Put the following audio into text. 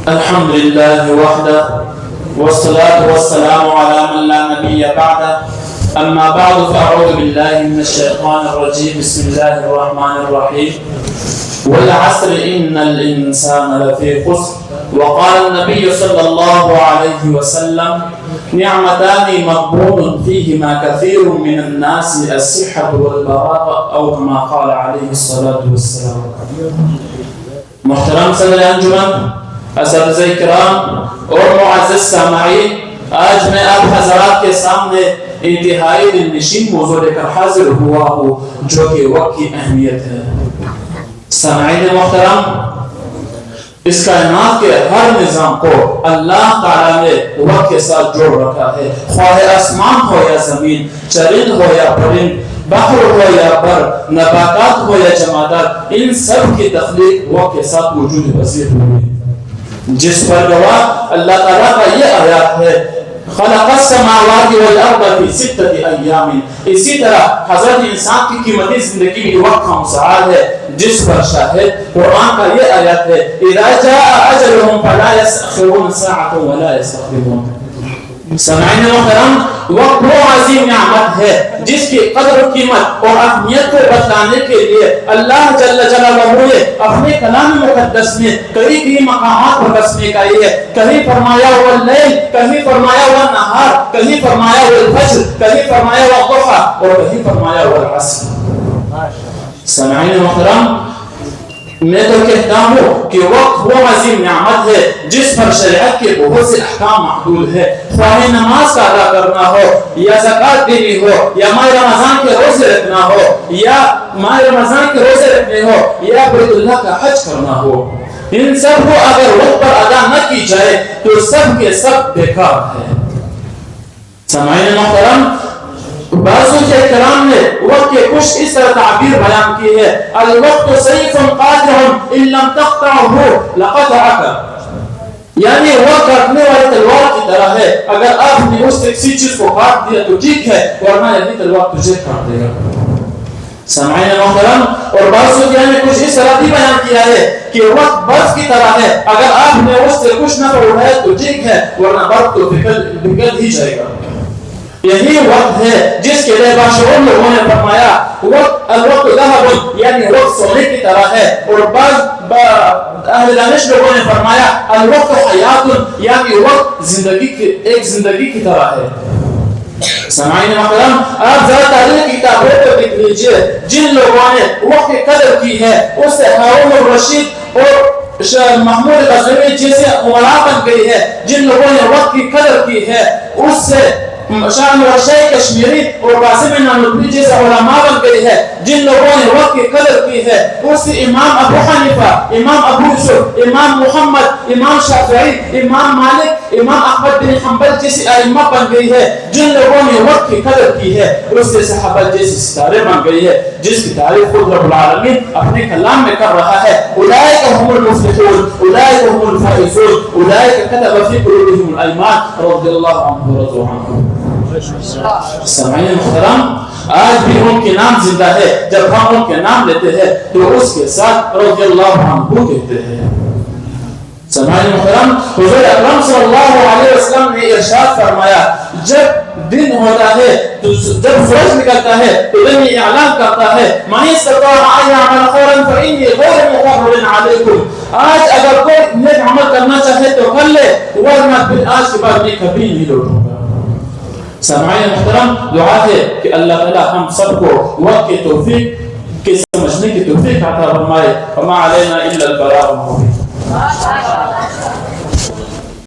الحمد لله وحده والصلاة والسلام على من لا نبي بعده أما بعد فأعوذ بالله من الشيطان الرجيم بسم الله الرحمن الرحيم والعصر إن الإنسان لفي خسر وقال النبي صلى الله عليه وسلم نعمتان مغبون فيهما كثير من الناس الصحة والبراءة أو كما قال عليه الصلاة والسلام. محترم صدر انجمن، اساتذہ کرام اور معزز سامعین، آج میں آپ حضرات کے سامنے انتہائی دلنشین موضوع لے کر حاضر ہوا ہوں جو کہ وقت کی اہمیت ہے. سامعین محترم، اس کائنات کے ہر نظام کو اللہ تعالیٰ نے وقت کے ساتھ جوڑ رکھا ہے. خواہ آسمان ہو یا زمین، چرند ہو یا پرند، بحر ہو یا بر، نباتات ہو یا جمادات، ان سب کی تخلیق وقت کے ساتھ وجود پذیر ہوئی، جس پر گواہ اللہ تعالیٰ کا یہ آیات ہے خلق السماوات والارض فی ستۃ ایام. اسی طرح حضرت انسان کی قیمتی زندگی بھی وقت کا مساعد ہے، جس پر شاہد قرآن کا یہ آیات ہے اذا جاء اجلهم فلا يستأخرون ساعة ولا يستقدمون. سامعین محترم، وقت وہ عظیم نعمت ہے جس کی قدر و قیمت اور اہمیت کو بتلانے کے لیے اللہ جل جلالہ نے اپنے کلام مقدس میں کئی مقامات پر قسمیں کہی ہے. کہیں فرمایا واللیل، کہیں فرمایا والنہار، کہیں فرمایا والفجر، کہیں فرمایا والضحیٰ اور کہیں فرمایا والعصر. سامعین محترم، میں تو کہتا ہوں کہ وقت وہ عظیم نعمت ہے جس پر شریعت کے بہت سے احکام محدود ہے. خواہ نماز کا ادا کرنا ہو یا زکوٰۃ دینی ہو یا ماہ رمضان کے روزے رکھنا ہو یا ماہ رمضان کے روزے رکھنے ہو یا بیت اللہ کا حج کرنا ہو، ان سب کو اگر وقت پر ادا نہ کی جائے تو سب کے سب بیکار ہے. سامعین محترم، بعضوں کے کرام نے وقت کے کچھ اس طرح تعبیر بیان کی ہے الوقت سیف قاطع ان لم تقطعه لقطعك، یعنی وقت کاٹنے والی تلوار کی طرح ہے، اگر آپ نے اس سے کسی چیز کو کاٹ دیا تو ٹھیک ہے ورنہ یعنی تلوار تجھے کاٹ دے گا. سامعین محترم، اور بعضوں نے کچھ اس طرح بھی بیان کیا ہے کہ وقت برف کی طرح ہے، اگر آپ نے اس سے کچھ نہ اٹھایا تو ٹھیک ہے ورنہ برف تو پگھل ہی جائے گا. یہی وقت ہے جس کے لیے باشعور لوگوں نے فرمایا وقت الوقت ذهب، یعنی وقت سونے کی طرح ہے، اور بعض اہل دانش لوگوں نے فرمایا الوقت حیات، یعنی وقت زندگی کی طرح ہے. سامعین محترم، آپ ذرا تاریخ کی کتابوں کو دیکھ لیجئے، جن لوگوں نے وقت کی قدر کی ہے اس سے ہارون الرشید اور محمود غزنوی جیسے امراء بن گئی ہے. جن لوگوں نے وقت کی قدر کی ہے اس سے شاہ نورشاہ کشمیری اور قاسم نانوتوی جیسے علماء بن گئی ہے. جن لوگوں نے وقت کی قدر کی ہے اس سے امام ابو حنیفہ، امام ابو یوسف، امام محمد، امام شافعی، امام مالک، امام احمد بن حنبل جیسی ائمہ بن گئی ہے. جن لوگوں نے وقت کی قدر کی ہے اس سے صحابہ جیسی ستارے بن گئی ہے، جس کی تعریف خود رب العالمین اپنے کلام میں کر رہا ہے. اولئک هم المفلحون، اولئک هم الفائزون، اولئک كتب في قلوبهم الايمان رضي الله عنهم ورضوا عنه. سامعین محترم، آج بھی ان کے نام زندہ ہے. جب ہم ان کے نام لیتے ہیں تو اس کے ساتھ رضی اللہ عنہ کہتے ہیں. سامعین محترم، حضور اکرم صلی اللہ علیہ وسلم نے ارشاد فرمایا جب دن ہوتا ہے تو جب سورج نکلتا ہے تو دن یہ اعلان کرتا ہے من استطاع ان يعمل خيرا فاني غير مغفر عليكم. آج اگر کوئی نیک عمل کرنا چاہے تو کر لے ورنہ پھر آج کے بعد میں کبھی نہیں لوٹوں گا. سامعین محترم، دعا ہے کہ اللہ تعالی ہم سب کو وقت کی توفیق کے سمجھنے کی توفیق عطا فرمائے. وما علینا الا البلاغ المبین.